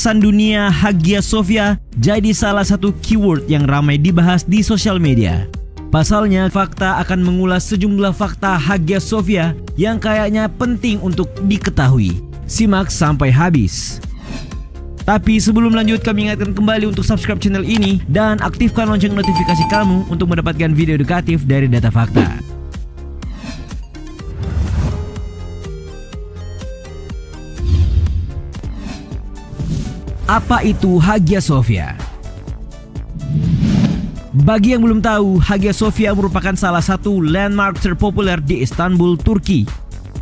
warisan dunia Hagia Sophia jadi salah satu keyword yang ramai dibahas di sosial media. Pasalnya, Fakta akan mengulas sejumlah fakta Hagia Sophia yang kayaknya penting untuk diketahui. Simak sampai habis. Tapi sebelum lanjut, kami ingatkan kembali untuk subscribe channel ini dan aktifkan lonceng notifikasi kamu untuk mendapatkan video edukatif dari Data Fakta. Apa itu Hagia Sophia? Bagi yang belum tahu, Hagia Sophia merupakan salah satu landmark terpopuler di Istanbul, Turki.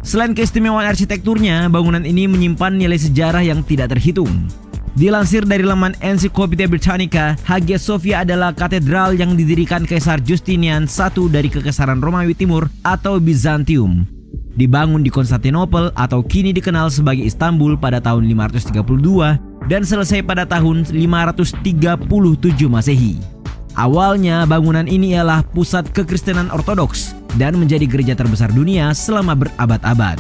Selain keistimewaan arsitekturnya, bangunan ini menyimpan nilai sejarah yang tidak terhitung. Dilansir dari laman Encyclopedia Britannica, Hagia Sophia adalah katedral yang didirikan Kaisar Justinian I dari Kekaisaran Romawi Timur atau Bizantium. Dibangun di Konstantinopel atau kini dikenal sebagai Istanbul pada tahun 532 dan selesai pada tahun 537 Masehi. Awalnya bangunan ini ialah pusat kekristenan Ortodoks dan menjadi gereja terbesar dunia selama berabad-abad.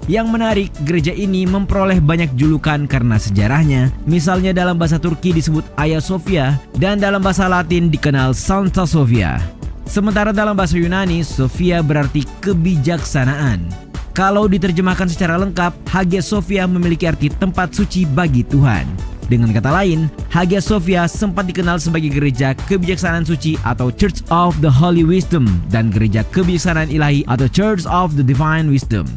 Yang menarik, gereja ini memperoleh banyak julukan karena sejarahnya. Misalnya dalam bahasa Turki disebut Hagia Sophia dan dalam bahasa Latin dikenal Sancta Sophia. Sementara dalam bahasa Yunani, Sophia berarti kebijaksanaan. Kalau diterjemahkan secara lengkap, Hagia Sophia memiliki arti tempat suci bagi Tuhan. Dengan kata lain, Hagia Sophia sempat dikenal sebagai gereja kebijaksanaan suci atau Church of the Holy Wisdom dan gereja kebijaksanaan ilahi atau Church of the Divine Wisdom.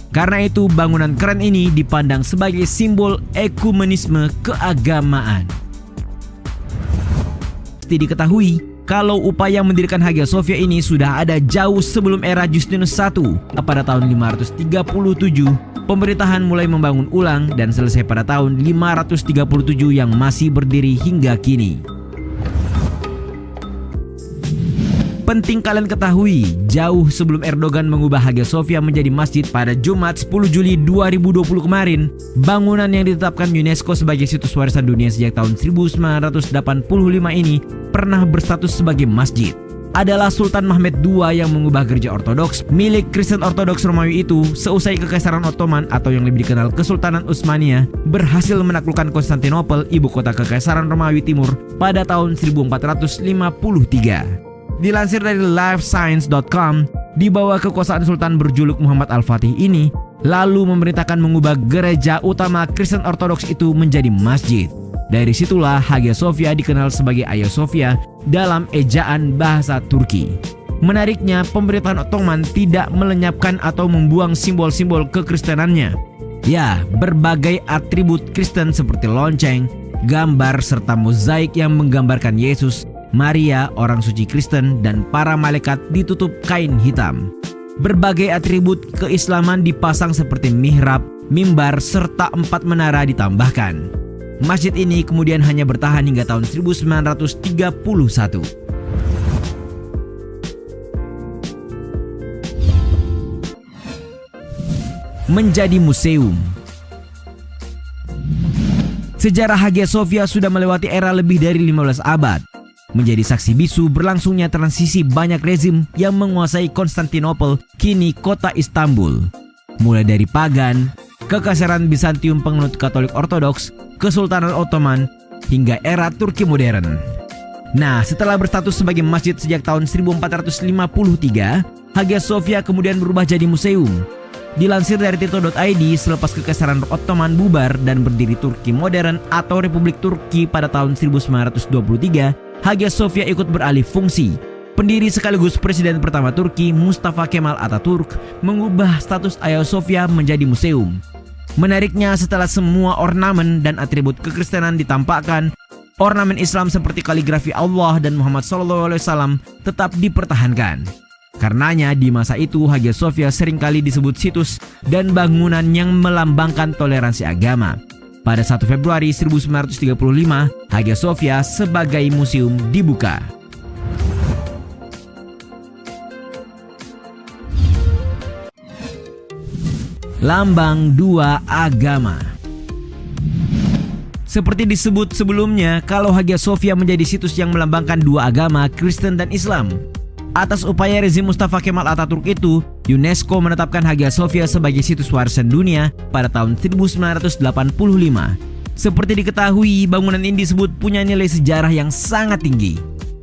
Karena itu, bangunan keren ini dipandang sebagai simbol ekumenisme keagamaan. Mesti diketahui, kalau upaya mendirikan Hagia Sophia ini sudah ada jauh sebelum era Justinus I. Pada tahun 537, pemerintahan mulai membangun ulang dan selesai pada tahun 537 yang masih berdiri hingga kini. Penting kalian ketahui, jauh sebelum Erdogan mengubah Hagia Sophia menjadi masjid pada Jumat 10 Juli 2020 kemarin, bangunan yang ditetapkan UNESCO sebagai situs warisan dunia sejak tahun 1985 ini pernah berstatus sebagai masjid. Adalah Sultan Mehmed II yang mengubah gereja Ortodoks milik Kristen Ortodoks Romawi itu seusai Kekaisaran Ottoman atau yang lebih dikenal Kesultanan Utsmaniyah berhasil menaklukkan Konstantinopel, ibu kota Kekaisaran Romawi Timur pada tahun 1453. Dilansir dari LifeScience.com, di bawah kekuasaan Sultan berjuluk Muhammad Al-Fatih ini, lalu memerintahkan mengubah gereja utama Kristen Ortodoks itu menjadi masjid. Dari situlah Hagia Sophia dikenal sebagai Hagia Sophia dalam ejaan bahasa Turki. Menariknya, pemerintahan Ottoman tidak melenyapkan atau membuang simbol-simbol kekristenannya. Ya, berbagai atribut Kristen seperti lonceng, gambar, serta mozaik yang menggambarkan Yesus, Maria, orang suci Kristen, dan para malaikat ditutup kain hitam. Berbagai atribut keislaman dipasang seperti mihrab, mimbar, serta 4 menara ditambahkan. Masjid ini kemudian hanya bertahan hingga tahun 1931. Menjadi museum. Sejarah Hagia Sophia sudah melewati era lebih dari 15 abad. Menjadi saksi bisu berlangsungnya transisi banyak rezim yang menguasai Konstantinopel, kini kota Istanbul. Mulai dari pagan, Kekaisaran Bizantium penganut Katolik Ortodoks, Kesultanan Ottoman, hingga era Turki modern. Nah, setelah berstatus sebagai masjid sejak tahun 1453, Hagia Sophia kemudian berubah jadi museum. Dilansir dari tirto.id, selepas Kekaisaran Ottoman bubar dan berdiri Turki modern atau Republik Turki pada tahun 1923, Hagia Sophia ikut beralih fungsi. Pendiri sekaligus Presiden pertama Turki, Mustafa Kemal Atatürk, mengubah status Hagia Sophia menjadi museum. Menariknya, setelah semua ornamen dan atribut kekristenan ditampakkan, ornamen Islam seperti kaligrafi Allah dan Muhammad SAW tetap dipertahankan. Karenanya di masa itu Hagia Sophia seringkali disebut situs dan bangunan yang melambangkan toleransi agama. Pada 1 Februari 1935, Hagia Sophia sebagai museum dibuka. Lambang dua agama. Seperti disebut sebelumnya, kalau Hagia Sophia menjadi situs yang melambangkan dua agama, Kristen dan Islam. Atas upaya rezim Mustafa Kemal Atatürk itu, UNESCO menetapkan Hagia Sophia sebagai situs warisan dunia pada tahun 1985. Seperti diketahui, bangunan ini disebut punya nilai sejarah yang sangat tinggi.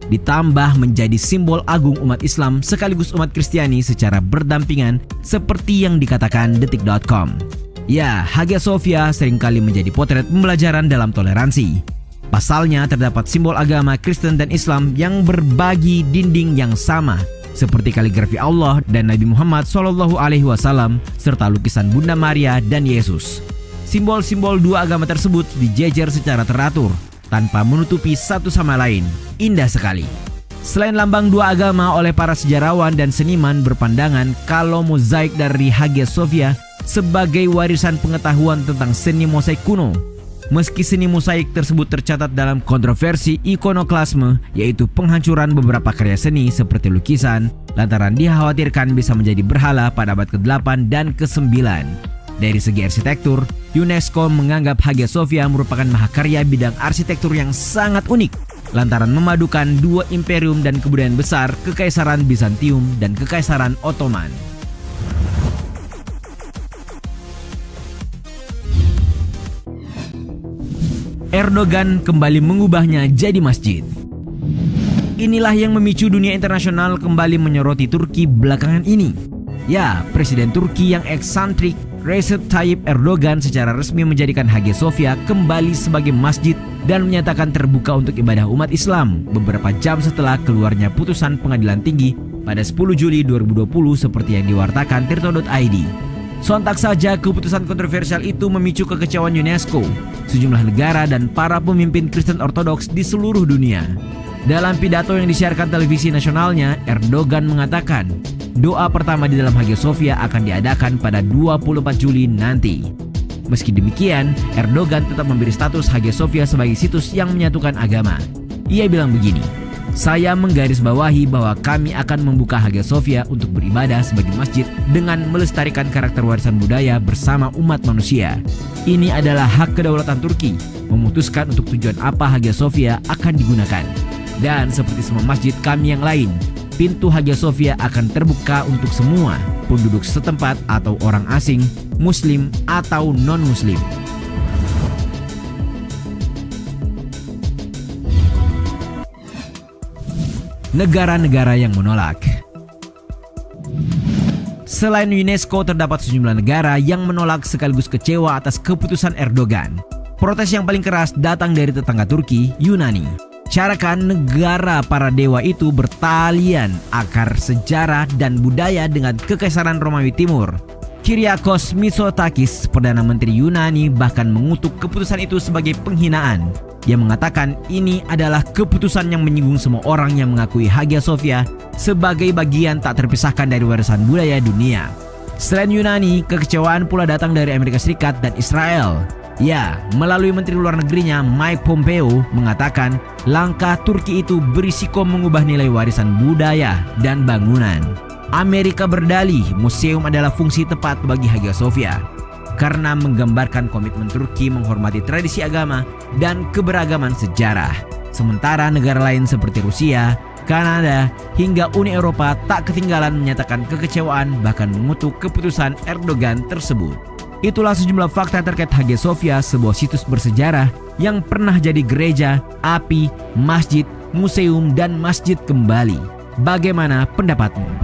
Ditambah menjadi simbol agung umat Islam sekaligus umat Kristiani secara berdampingan seperti yang dikatakan detik.com. Ya, Hagia Sophia seringkali menjadi potret pembelajaran dalam toleransi. Pasalnya terdapat simbol agama Kristen dan Islam yang berbagi dinding yang sama, seperti kaligrafi Allah dan Nabi Muhammad SAW serta lukisan Bunda Maria dan Yesus. Simbol-simbol dua agama tersebut dijejer secara teratur tanpa menutupi satu sama lain. Indah sekali. Selain lambang dua agama, oleh para sejarawan dan seniman berpandangan kalau mozaik dari Hagia Sophia sebagai warisan pengetahuan tentang seni mosaik kuno. Meski seni mosaik tersebut tercatat dalam kontroversi ikonoklasme, yaitu penghancuran beberapa karya seni seperti lukisan, lantaran dikhawatirkan bisa menjadi berhala pada abad ke-8 dan ke-9. Dari segi arsitektur, UNESCO menganggap Hagia Sophia merupakan mahakarya bidang arsitektur yang sangat unik lantaran memadukan dua imperium dan kebudayaan besar, Kekaisaran Bizantium dan Kekaisaran Ottoman. Erdogan kembali mengubahnya jadi masjid. Inilah yang memicu dunia internasional kembali menyoroti Turki belakangan ini. Ya, Presiden Turki yang eksantrik Recep Tayyip Erdogan secara resmi menjadikan Hagia Sophia kembali sebagai masjid dan menyatakan terbuka untuk ibadah umat Islam beberapa jam setelah keluarnya putusan pengadilan tinggi pada 10 Juli 2020 seperti yang diwartakan Tirto.id. Sontak saja keputusan kontroversial itu memicu kekecewaan UNESCO, sejumlah negara dan para pemimpin Kristen Ortodoks di seluruh dunia. Dalam pidato yang disiarkan televisi nasionalnya, Erdogan mengatakan doa pertama di dalam Hagia Sophia akan diadakan pada 24 Juli nanti. Meski demikian, Erdogan tetap memberi status Hagia Sophia sebagai situs yang menyatukan agama. Ia bilang begini, "Saya menggarisbawahi bahwa kami akan membuka Hagia Sophia untuk beribadah sebagai masjid dengan melestarikan karakter warisan budaya bersama umat manusia. Ini adalah hak kedaulatan Turki memutuskan untuk tujuan apa Hagia Sophia akan digunakan. Dan seperti semua masjid kami yang lain, pintu Hagia Sophia akan terbuka untuk semua penduduk setempat atau orang asing, muslim atau non-muslim." Negara-negara yang menolak. Selain UNESCO, terdapat sejumlah negara yang menolak sekaligus kecewa atas keputusan Erdogan. Protes yang paling keras datang dari tetangga Turki, Yunani. Syarakan negara para dewa itu bertalian akar sejarah dan budaya dengan Kekaisaran Romawi Timur. Kyriakos Mitsotakis, Perdana Menteri Yunani, bahkan mengutuk keputusan itu sebagai penghinaan. Ia mengatakan ini adalah keputusan yang menyinggung semua orang yang mengakui Hagia Sophia sebagai bagian tak terpisahkan dari warisan budaya dunia. Selain Yunani, kekecewaan pula datang dari Amerika Serikat dan Israel. Ya, melalui Menteri Luar Negerinya Mike Pompeo mengatakan langkah Turki itu berisiko mengubah nilai warisan budaya dan bangunan. Amerika berdalih museum adalah fungsi tepat bagi Hagia Sophia karena menggambarkan komitmen Turki menghormati tradisi agama dan keberagaman sejarah. Sementara negara lain seperti Rusia, Kanada, hingga Uni Eropa tak ketinggalan menyatakan kekecewaan bahkan mengutuk keputusan Erdogan tersebut. Itulah sejumlah fakta terkait Hagia Sophia, sebuah situs bersejarah yang pernah jadi gereja, api, masjid, museum, dan masjid kembali. Bagaimana pendapatmu?